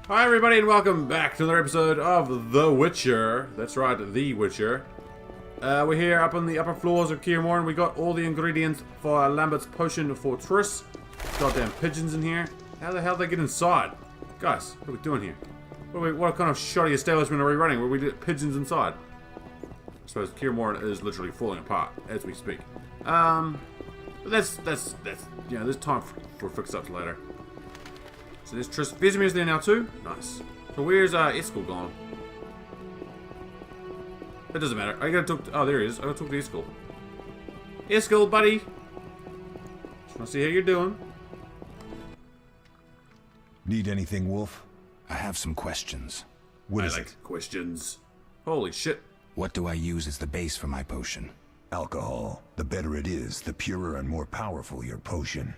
Hi everybody and welcome back to another episode of The Witcher. That's right, The Witcher. We're here up on the upper floors of Kaer Morhen. We got all the ingredients for Lambert's potion for Triss. Goddamn pigeons in here. How the hell did they get inside? Guys, what are we doing here? What kind of shoddy establishment are we running where we get pigeons inside? I suppose Kaer Morhen is literally falling apart as we speak. But that's you know, there's time for fix-ups later. So there's Triss. Vesemir's there now too. Nice. So where's Eskel gone? That doesn't matter. I gotta talk to, oh, there he is. I gotta talk to Eskel. Eskel, buddy. Just wanna see how you're doing. Need anything, Wolf? I have some questions. What is I like it? questions. Holy shit. What do I use as the base for my potion? Alcohol. The better it is, the purer and more powerful your potion.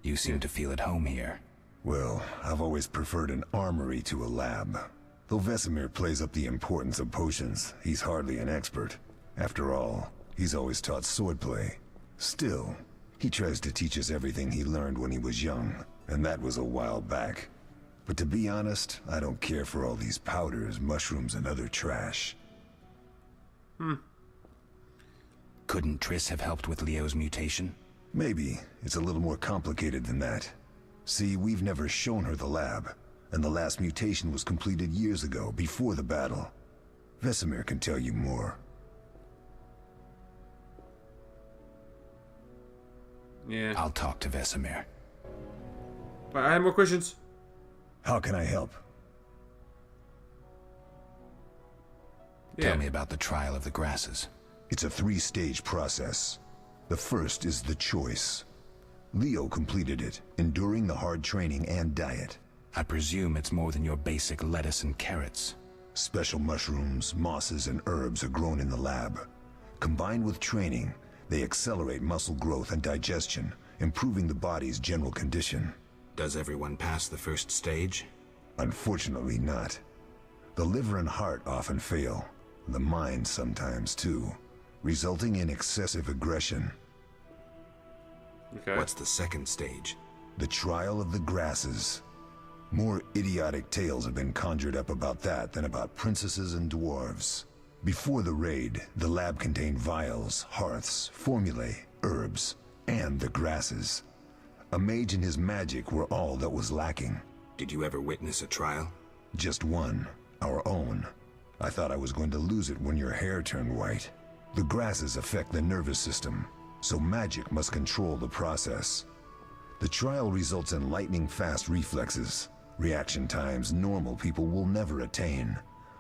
You seem to feel at home here. Well, I've always preferred an armory to a lab. Though Vesemir plays up the importance of potions, he's hardly an expert. After all, he's always taught swordplay. Still, he tries to teach us everything he learned when he was young, and that was a while back. But to be honest, I don't care for all these powders, mushrooms, and other trash. Couldn't Triss have helped with Leo's mutation? Maybe. It's a little more complicated than that. See, we've never shown her the lab, and the last mutation was completed years ago, before the battle. Vesemir can tell you more. Yeah. I'll talk to Vesemir. I have more questions. How can I help? Yeah. Tell me about the trial of the grasses. It's a three-stage process. The first is the choice. Leo completed it, enduring the hard training and diet. I presume it's more than your basic lettuce and carrots. Special mushrooms, mosses, and herbs are grown in the lab. Combined with training, they accelerate muscle growth and digestion, improving the body's general condition. Does everyone pass the first stage? Unfortunately not. The liver and heart often fail. The mind sometimes too, resulting in excessive aggression. Okay. What's the second stage? The trial of the grasses. More idiotic tales have been conjured up about that than about princesses and dwarves. Before the raid, the lab contained vials, hearths, formulae, herbs, and the grasses. A mage and his magic were all that was lacking. Did you ever witness a trial? Just one, our own. I thought I was going to lose it when your hair turned white. The grasses affect the nervous system, so magic must control the process. The trial results in lightning-fast reflexes, reaction times normal people will never attain.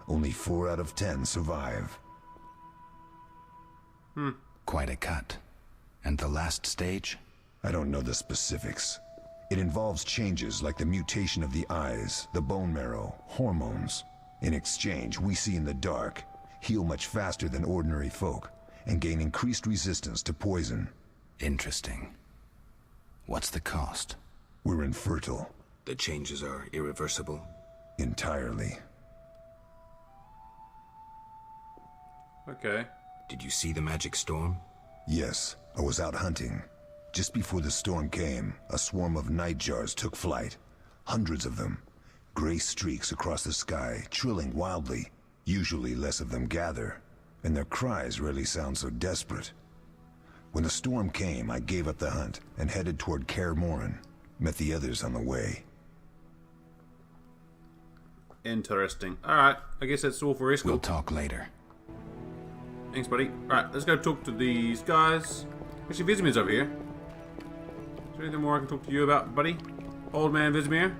Only 4 out of 10 survive. Quite a cut. And the last stage? I don't know the specifics. It involves changes like the mutation of the eyes, the bone marrow, hormones. In exchange, we see in the dark, heal much faster than ordinary folk, and gain increased resistance to poison. Interesting. What's the cost? We're infertile. The changes are irreversible? Entirely. Okay. Did you see the magic storm? Yes, I was out hunting. Just before the storm came, a swarm of nightjars took flight. Hundreds of them. Gray streaks across the sky, trilling wildly. Usually less of them gather, and their cries rarely sound so desperate. When the storm came, I gave up the hunt and headed toward Kaer Morhen. Met the others on the way. Interesting. Alright, I guess that's all for Eskel. We'll talk later. Thanks, buddy. Alright, let's go talk to these guys. Actually, Vesemir's over here. Is there anything more I can talk to you about, buddy? Old man Vesemir?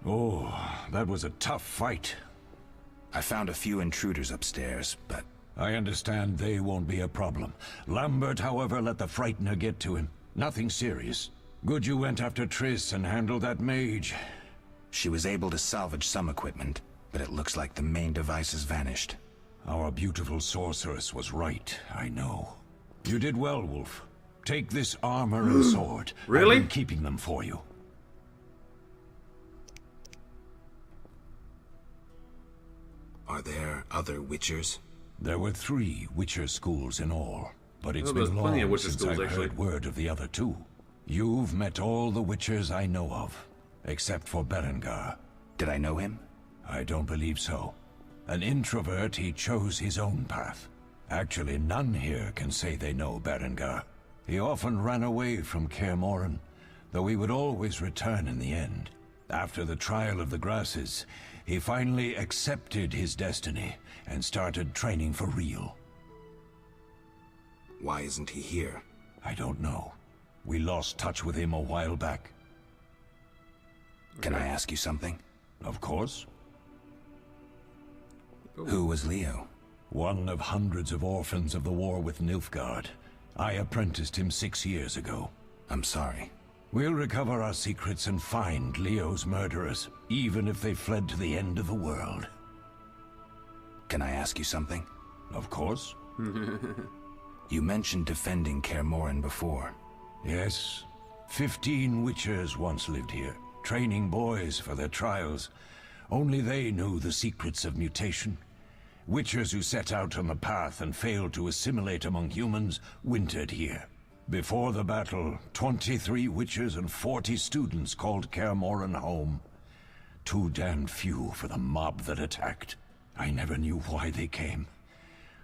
Oh, that was a tough fight. I found a few intruders upstairs, but I understand they won't be a problem. Lambert, however, let the Frightener get to him. Nothing serious. Good you went after Triss and handled that mage. she was able to salvage some equipment, but it looks like the main device has vanished. Our beautiful sorceress was right, I know. You did well, Wolf. Take this armor and sword. Really? I've been keeping them for you. Are there other Witchers? There were 3 Witcher schools in all, but it's Oh, there's been plenty of long Witcher since schools, I've actually. heard word of the other 2. You've met all the Witchers I know of, except for Berengar. Did I know him? I don't believe so. An introvert, he chose his own path. Actually, none here can say they know Berengar. He often ran away from Kaer Morhen, though he would always return in the end. After the trial of the grasses, he finally accepted his destiny and started training for real. Why isn't he here? I don't know. We lost touch with him a while back. Can I ask you something? Of course. Who was Leo? One of hundreds of orphans of the war with Nilfgaard. I apprenticed him 6 years ago. I'm sorry. We'll recover our secrets and find Leo's murderers, even if they fled to the end of the world. Can I ask you something? Of course. You mentioned defending Kaer Morhen before. Yes. 15 Witchers once lived here, training boys for their trials. Only they knew the secrets of mutation. Witchers who set out on the path and failed to assimilate among humans wintered here. Before the battle, 23 Witchers and 40 students called Kaer Morhen home. Too damned few for the mob that attacked. I never knew why they came.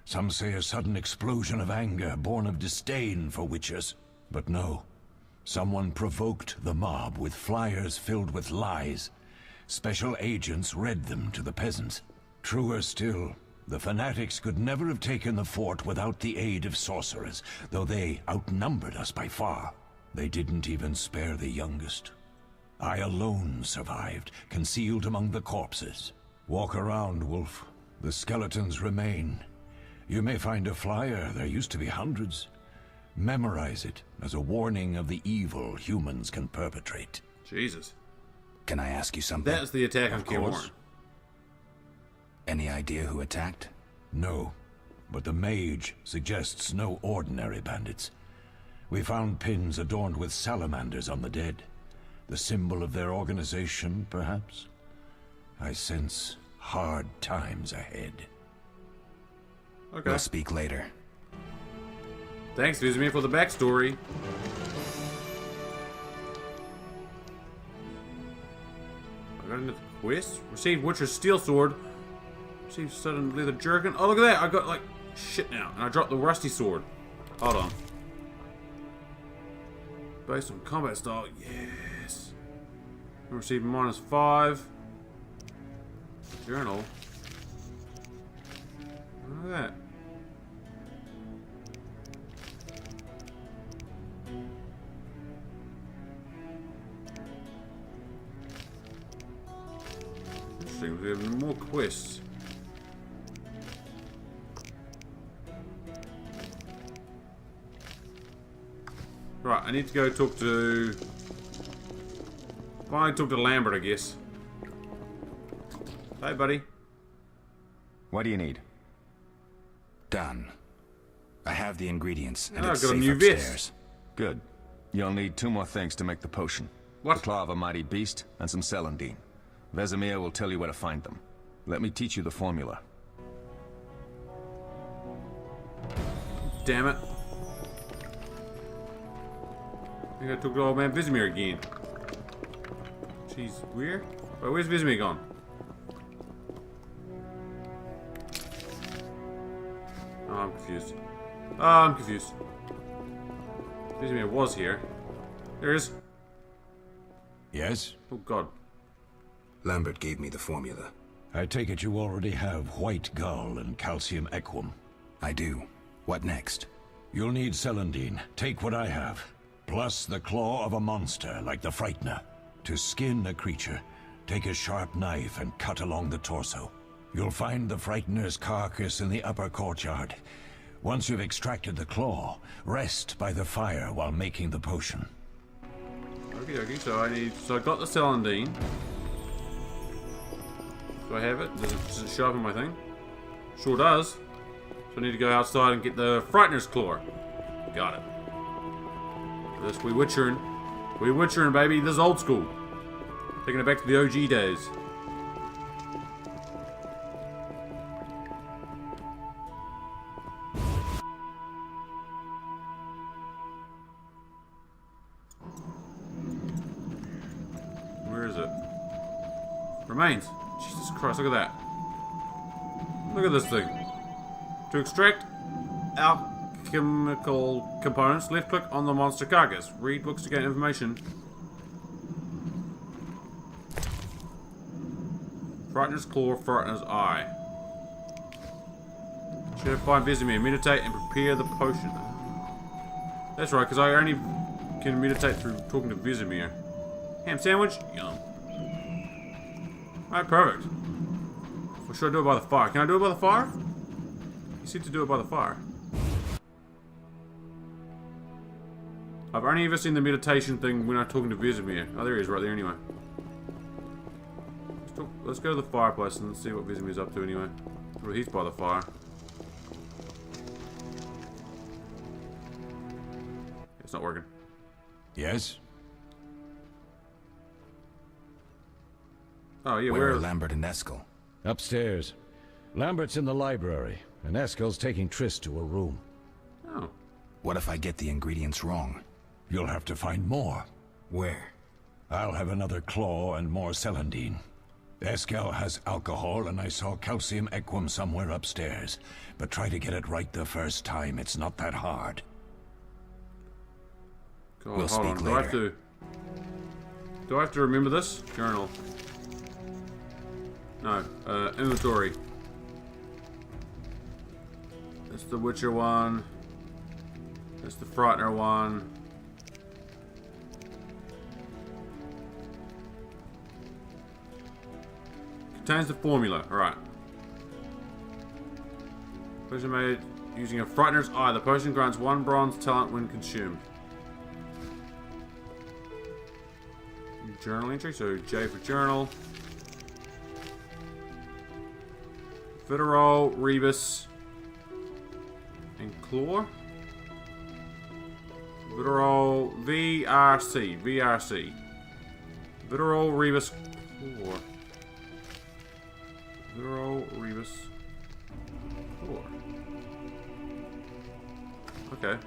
Some say a sudden explosion of anger born of disdain for Witchers. But no. Someone provoked the mob with flyers filled with lies. Special agents read them to the peasants. Truer still, the fanatics could never have taken the fort without the aid of sorcerers, though they outnumbered us by far. They didn't even spare the youngest. I alone survived, concealed among the corpses. Walk around, Wolf. The skeletons remain. You may find a flyer, there used to be hundreds. Memorize it as a warning of the evil humans can perpetrate. Jesus. Can I ask you something? That's the attack on Kaer course. Morhen. Any idea who attacked? No, but the mage suggests no ordinary bandits. We found pins adorned with salamanders on the dead. The symbol of their organization, perhaps? I sense hard times ahead. Okay. We'll speak later. Thanks, Vizimir, for the backstory. I got another quest. Received Witcher's Steel Sword. Received Sudden Leather Jerkin. Oh, look at that. I got, like, shit now. And I dropped the Rusty Sword. Hold on. Based on combat style. Yes. I received -5. Journal. Look at that. Interesting, we have more quests. Right, I need to go talk to... Finally talk to Lambert, I guess. Hey, buddy. What do you need? Done. I have the ingredients, and Oh, it's I've got a safe new upstairs. vest. Good. You'll need 2 more things to make the potion. What? The claw of a mighty beast and some celandine. Vesemir will tell you where to find them. Let me teach you the formula. Damn it. I gotta talk to old man Vizimir again. Jeez, weird. Wait, where's Vizimir gone? Oh, I'm confused. Oh, I'm confused. Vizimir was here. There he is. Yes? Oh, God. Lambert gave me the formula. I take it you already have white gull and calcium equum. I do. What next? You'll need celandine. Take what I have. Plus the claw of a monster, like the Frightener. To skin a creature, take a sharp knife and cut along the torso. You'll find the Frightener's carcass in the upper courtyard. Once you've extracted the claw, rest by the fire while making the potion. Okay, so I got the celandine. Do I have it? Does it show up in my thing? Sure does. So I need to go outside and get the Frightener's Claw. Got it. This we witchering. We witchering, baby. This is old school. Taking it back to the OG days. Where is it? Remains. Jesus Christ, look at that. Look at this thing. To extract alchemical components, left click on the monster carcass. Read books to gain information. Frightener's Claw, Frightener's Eye. Should find Vesemir, meditate and prepare the potion. That's right, because I only can meditate through talking to Vesemir. Ham sandwich? Yum. Alright, perfect. Or should I do it by the fire? Can I do it by the fire? You seem to do it by the fire. I've only ever seen the meditation thing when I'm talking to Vesemir. Oh, there he is, right there anyway. Let's go to the fireplace and see what Vesemir's up to anyway. Well, he's by the fire. It's not working. Yes? Oh, yeah, Where are Lambert and Eskel? Upstairs. Lambert's in the library, and Eskel's taking Triss to a room. Oh. What if I get the ingredients wrong? You'll have to find more. Where? I'll have another claw and more celandine. Eskel has alcohol, and I saw calcium equum somewhere upstairs. But try to get it right the first time. It's not that hard. God, We'll hold on. speak Do I have to remember this? Journal. No. Inventory. That's the Witcher one. That's the Frightener one. Contains the formula. Alright. Potion made using a Frightener's Eye. The potion grants 1 bronze talent when consumed. Journal entry, so J for journal. Vitarol, Rebus, and Claw. Vitarol, VRC. Vitarol, Rebus, Claw. Vitarol, Rebus, Claw. Okay.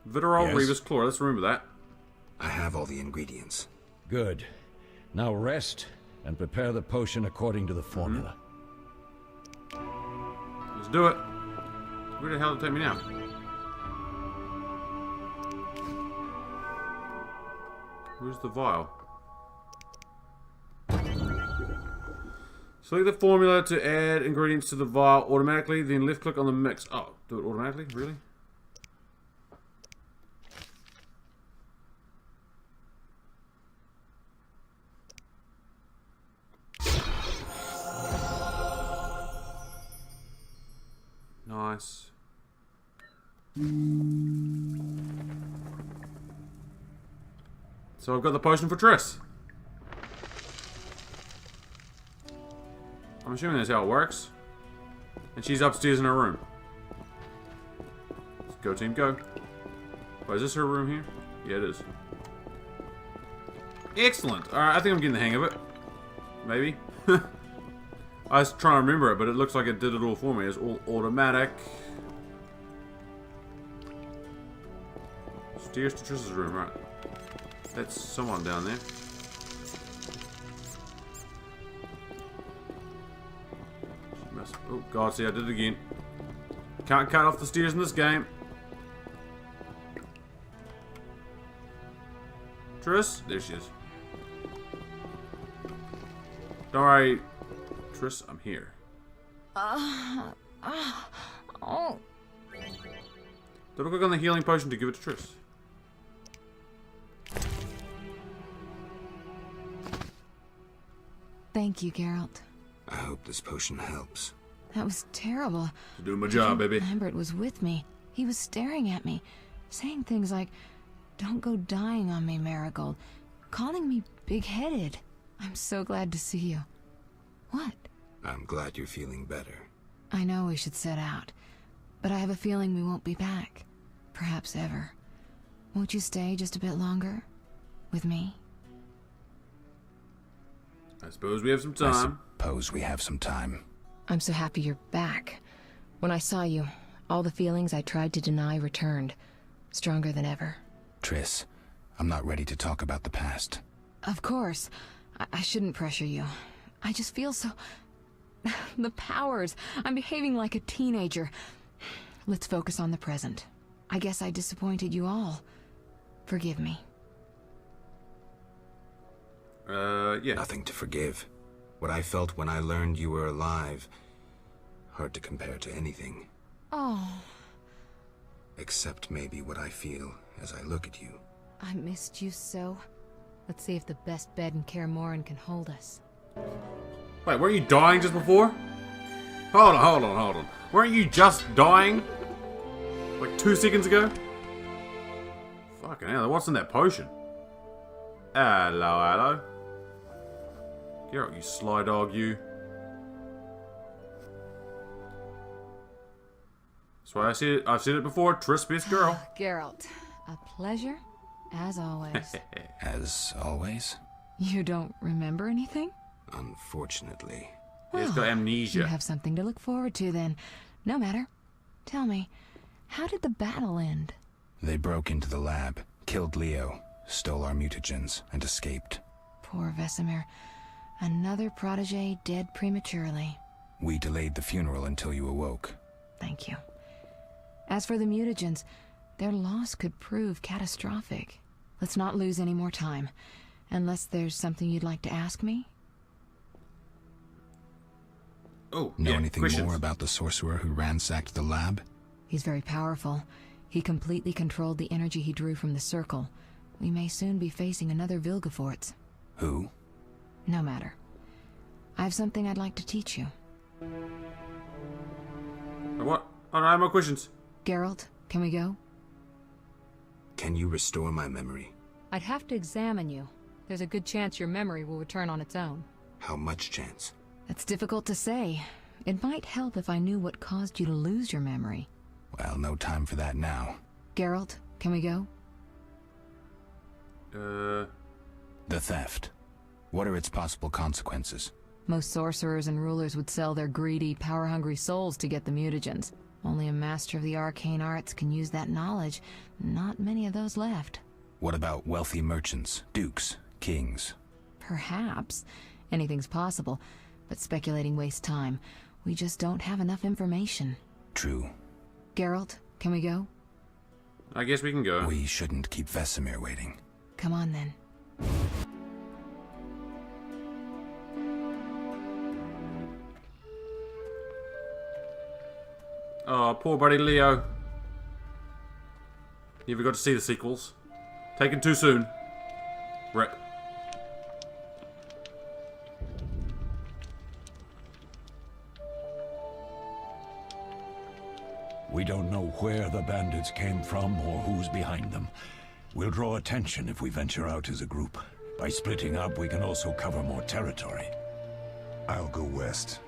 Vitarol, Yes? Rebus, Claw. Let's remember that. I have all the ingredients. Good. Now rest and prepare the potion according to the formula. Let's do it. Where the hell did it take me now? Where's the vial? Select the formula to add ingredients to the vial automatically, then left click on the mix. Oh, do it automatically? Really? Nice. So I've got the potion for Triss. I'm assuming that's how it works. And she's upstairs in her room. Let's go, team, go. Oh, is this her room here? Yeah, it is. Excellent. Alright, I think I'm getting the hang of it. Maybe. I was trying to remember it, but it looks like it did it all for me. It's all automatic. Stairs to Triss's room, right. That's someone down there. She must... Oh, God, see, I did it again. Can't cut off the stairs in this game. Triss? There she is. Don't worry, Triss, I'm here. Oh. Double click on the healing potion to give it to Triss. Thank you, Geralt. I hope this potion helps. That was terrible. Doing my job, baby. Lambert was with me. He was staring at me, saying things like, "Don't go dying on me, Marigold," calling me big-headed. I'm so glad to see you. What? I'm glad you're feeling better. I know we should set out, but I have a feeling we won't be back. Perhaps ever. Won't you stay just a bit longer? With me? I suppose we have some time. Suppose we have some time. I'm so happy you're back. When I saw you, all the feelings I tried to deny returned. Stronger than ever. Triss, I'm not ready to talk about the past. Of course. I shouldn't pressure you. I just feel so... The powers. I'm behaving like a teenager. Let's focus on the present. I guess I disappointed you all. Forgive me. Yeah. Nothing to forgive. What I felt when I learned you were alive, hard to compare to anything. Oh, Except maybe what I feel as I look at you. I missed you so. Let's see if the best bed in Kaer Morhen can hold us. Wait, weren't you dying just before? Hold on. Weren't you just dying? Like 2 seconds ago? Fucking hell, what's in that potion? Hello. Geralt, you sly dog, you. That's why I've said it before, Triss best girl. Geralt, a pleasure, as always. As always? You don't remember anything? Unfortunately. He's got amnesia. You have something to look forward to then. No matter. Tell me, how did the battle end? They broke into the lab, killed Leo, stole our mutagens, and escaped. Poor Vesemir. Another protege dead prematurely. We delayed the funeral until you awoke. Thank you. As for the mutagens, their loss could prove catastrophic. Let's not lose any more time. Unless there's something you'd like to ask me? Oh, Know yeah, anything questions. more about the sorcerer who ransacked the lab? He's very powerful. He completely controlled the energy he drew from the circle. We may soon be facing another Vilgefortz. Who? No matter. I have something I'd like to teach you. What? I don't have more questions. Geralt, can we go? Can you restore my memory? I'd have to examine you. There's a good chance your memory will return on its own. How much chance? That's difficult to say. It might help if I knew what caused you to lose your memory. Well, no time for that now. Geralt, can we go? The theft. What are its possible consequences? Most sorcerers and rulers would sell their greedy, power-hungry souls to get the mutagens. Only a master of the arcane arts can use that knowledge. Not many of those left. What about wealthy merchants, dukes, kings? Perhaps. Anything's possible. But speculating wastes time. We just don't have enough information. True. Geralt, can we go? I guess we can go. We shouldn't keep Vesemir waiting. Come on then. Oh, poor buddy Leo. You ever got to see the sequels? Taken too soon. Rip. We don't know where the bandits came from or who's behind them. We'll draw attention if we venture out as a group. By splitting up, we can also cover more territory. I'll go west.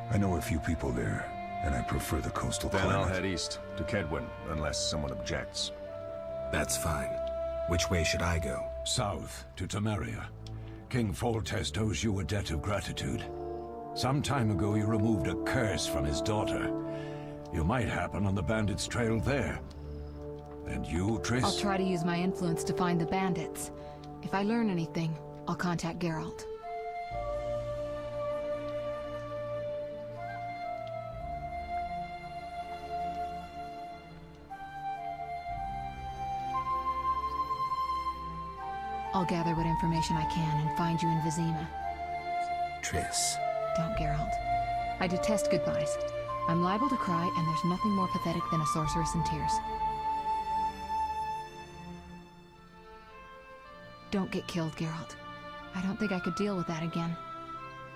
I know a few people there, and I prefer the coastal Then I'll climate. head east to Kedwin, unless someone objects. That's fine. Which way should I go? South to Temeria. King Foltest owes you a debt of gratitude. Some time ago you removed a curse from his daughter. You might happen on the bandits' trail there. And you, Triss? I'll try to use my influence to find the bandits. If I learn anything, I'll contact Geralt. I'll gather what information I can and find you in Vizima. Triss. Don't, Geralt. I detest goodbyes. I'm liable to cry, and there's nothing more pathetic than a sorceress in tears. Don't get killed, Geralt. I don't think I could deal with that again.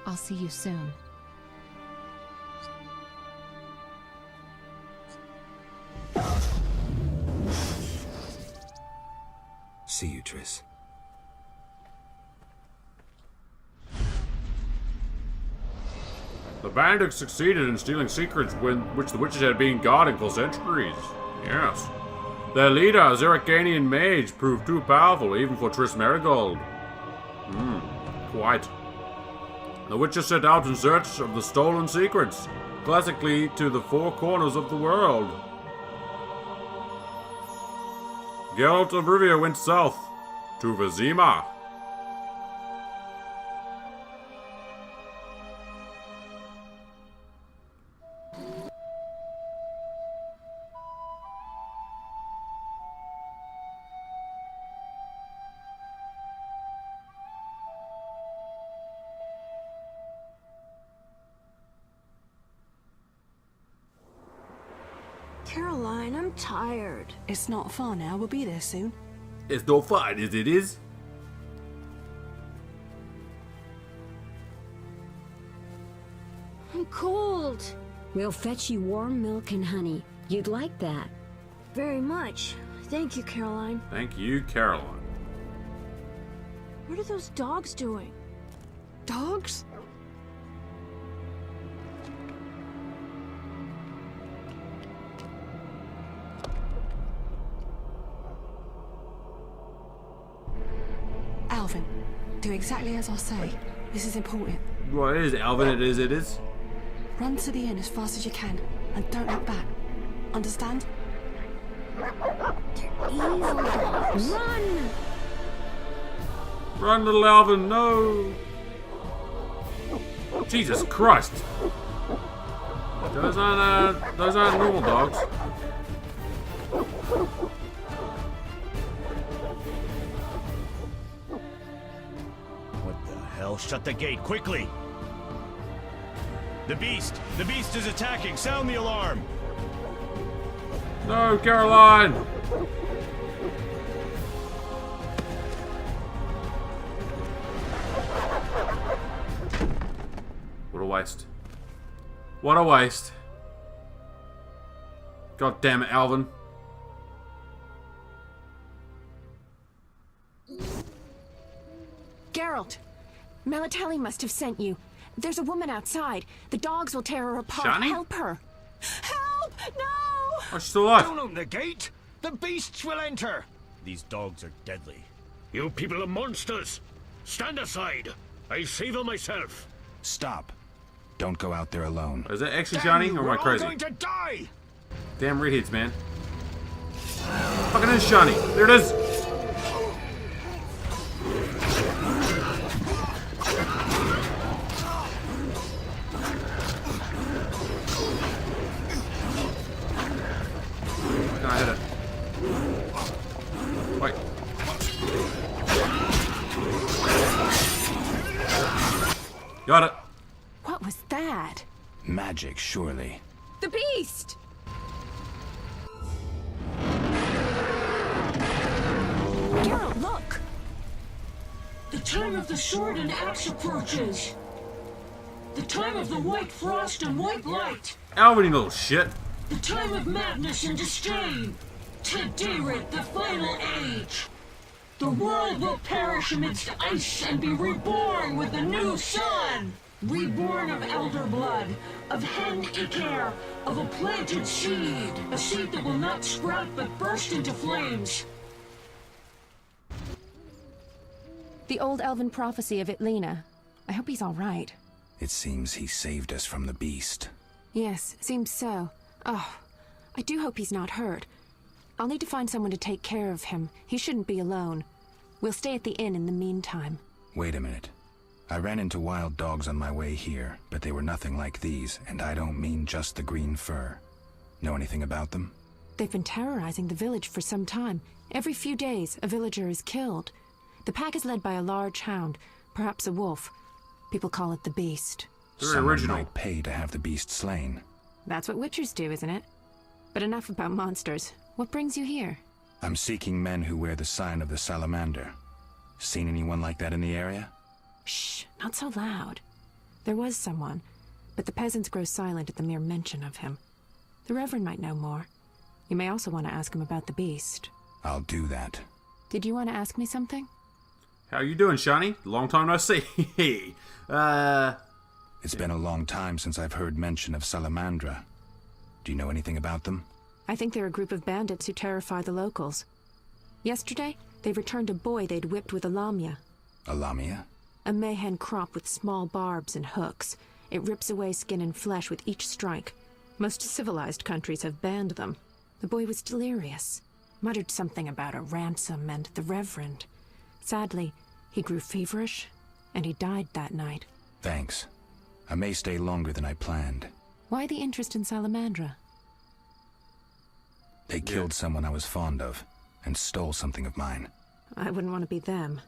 I'll see you soon. See you, Triss. The bandits succeeded in stealing secrets which the witches had been guarding for centuries. Yes. Their leader, a Zeracanian mage, proved too powerful even for Triss Merigold. Quite. The witches set out in search of the stolen secrets, classically to the four corners of the world. Geralt of Rivia went south, to Vizima. Caroline, I'm tired. It's not far now. We'll be there soon. It's no fun, as it is. I'm cold. We'll fetch you warm milk and honey. You'd like that. Very much. Thank you, Caroline. Thank you, Caroline. What are those dogs doing? Dogs? Alvin, do exactly as I say. This is important. Well, it is, Alvin. It is, it is. Run to the inn as fast as you can, and don't look back. Understand? Evil dogs. Run! Run, little Alvin, no! Jesus Christ! Those aren't normal dogs. What the hell? Shut the gate, quickly! The beast! The beast is attacking! Sound the alarm! No, Caroline! What a waste. What a waste. God damn it, Alvin. Geralt! Melatelli must have sent you. There's a woman outside. The dogs will tear her apart. Shani? Help her! Help! No! Oh, she's still alive. Don't open the gate! The beasts will enter! These dogs are deadly. You people are monsters! Stand aside! I'll save her myself! Stop. Don't go out there alone. Is that actually Damn Shani, you, or am we're I all crazy? going to die! Damn redheads, man. Fucking is Shani. There it is. Can I hit it? Wait. Got it. What was that? Magic, surely. The beast! Geralt, look! The time of the sword and axe approaches. The time of the white frost and white light. Alvin, you little shit. The time of madness and disdain. Today, the final age. The world will perish amidst ice and be reborn with a new sun. Reborn of elder blood, of hen Iker, of a planted seed. A seed that will not sprout but burst into flames. The old elven prophecy of Itlena. I hope he's all right. It seems he saved us from the beast. Yes, seems so. Oh, I do hope he's not hurt. I'll need to find someone to take care of him. He shouldn't be alone. We'll stay at the inn in the meantime. Wait a minute. I ran into wild dogs on my way here, but they were nothing like these, and I don't mean just the green fur. Know anything about them? They've been terrorizing the village for some time. Every few days, a villager is killed. The pack is led by a large hound, perhaps a wolf. People call it the Beast. Someone original. might pay to have the beast slain. That's what witchers do, isn't it? But enough about monsters. What brings you here? I'm seeking men who wear the sign of the salamander. Seen anyone like that in the area? Shh, not so loud. There was someone, but the peasants grow silent at the mere mention of him. The Reverend might know more. You may also want to ask him about the beast. I'll do that. Did you want to ask me something? How you doing, Shani? Long time no see. It's been a long time since I've heard mention of Salamandra. Do you know anything about them? I think they're a group of bandits who terrify the locals. Yesterday, they returned a boy they'd whipped with a lamia. A lamia? A mayhen crop with small barbs and hooks. It rips away skin and flesh with each strike. Most civilized countries have banned them. The boy was delirious. Muttered something about a ransom and the Reverend. Sadly, he grew feverish, and he died that night. Thanks. I may stay longer than I planned. Why the interest in Salamandra? They killed someone I was fond of, and stole something of mine. I wouldn't want to be them.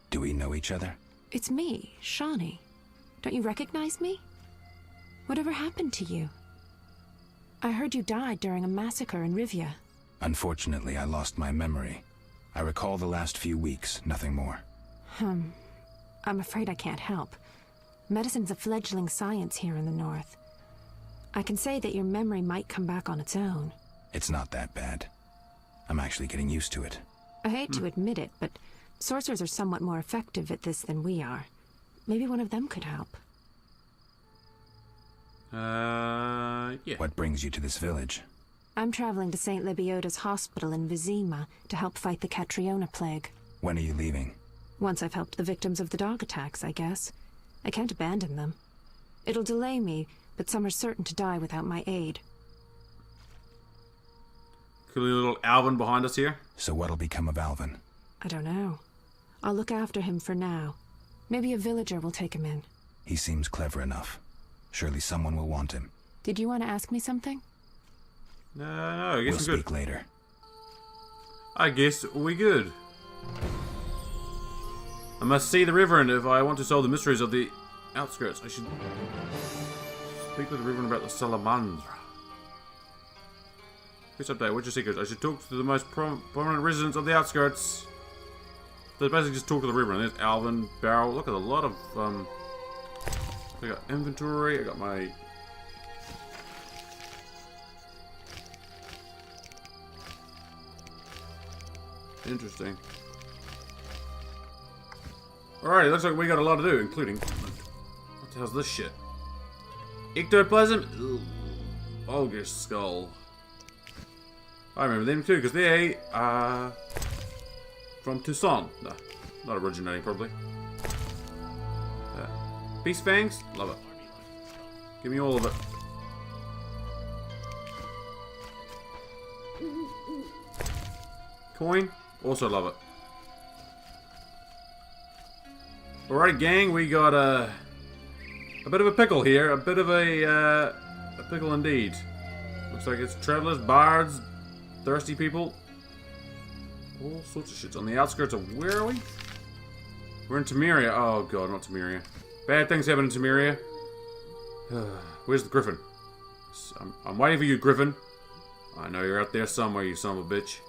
Do we know each other? It's me, Shani. Don't you recognize me? Whatever happened to you? I heard you died during a massacre in Rivia. Unfortunately, I lost my memory. I recall the last few weeks, nothing more. I'm afraid I can't help. Medicine's a fledgling science here in the north. I can say that your memory might come back on its own. It's not that bad. I'm actually getting used to it. I hate to admit it, but sorcerers are somewhat more effective at this than we are. Maybe one of them could help. Yeah. What brings you to this village? I'm traveling to St. Lebioda's hospital in Vizima to help fight the Catriona plague. When are you leaving? Once I've helped the victims of the dog attacks, I guess. I can't abandon them. It'll delay me, but some are certain to die without my aid. Cool little Alvin behind us here. So what'll become of Alvin? I don't know. I'll look after him for now. Maybe a villager will take him in. He seems clever enough. Surely someone will want him. Did you want to ask me something? No, I guess we'll we're speak good. later. I guess we good. I must see the Reverend if I want to solve the mysteries of the outskirts. I should speak with the Reverend about the Salamandra. Quick update, what's your secret? I should talk to the most prominent residents of the outskirts. So basically just talk to the Reverend. There's Alvin, Barrel. Look at a lot of, I got inventory, I got my... Interesting. Alrighty, looks like we got a lot to do, including... What the hell's this shit? Ectoplasm? Ugh. Ogre skull. I remember them too, because they are from Tucson. No, not originating, probably. Beast fangs? Love it. Give me all of it. Coin? Also love it. Alright, gang, we got a bit of a pickle here. A bit of a pickle indeed. Looks like it's travelers, bards, thirsty people. All sorts of shits on the outskirts of where are we? We're in Temeria. Oh god, not Temeria. Bad things happen in Temeria. Where's the Griffin? I'm waiting for you, Griffin. I know you're out there somewhere, you son of a bitch.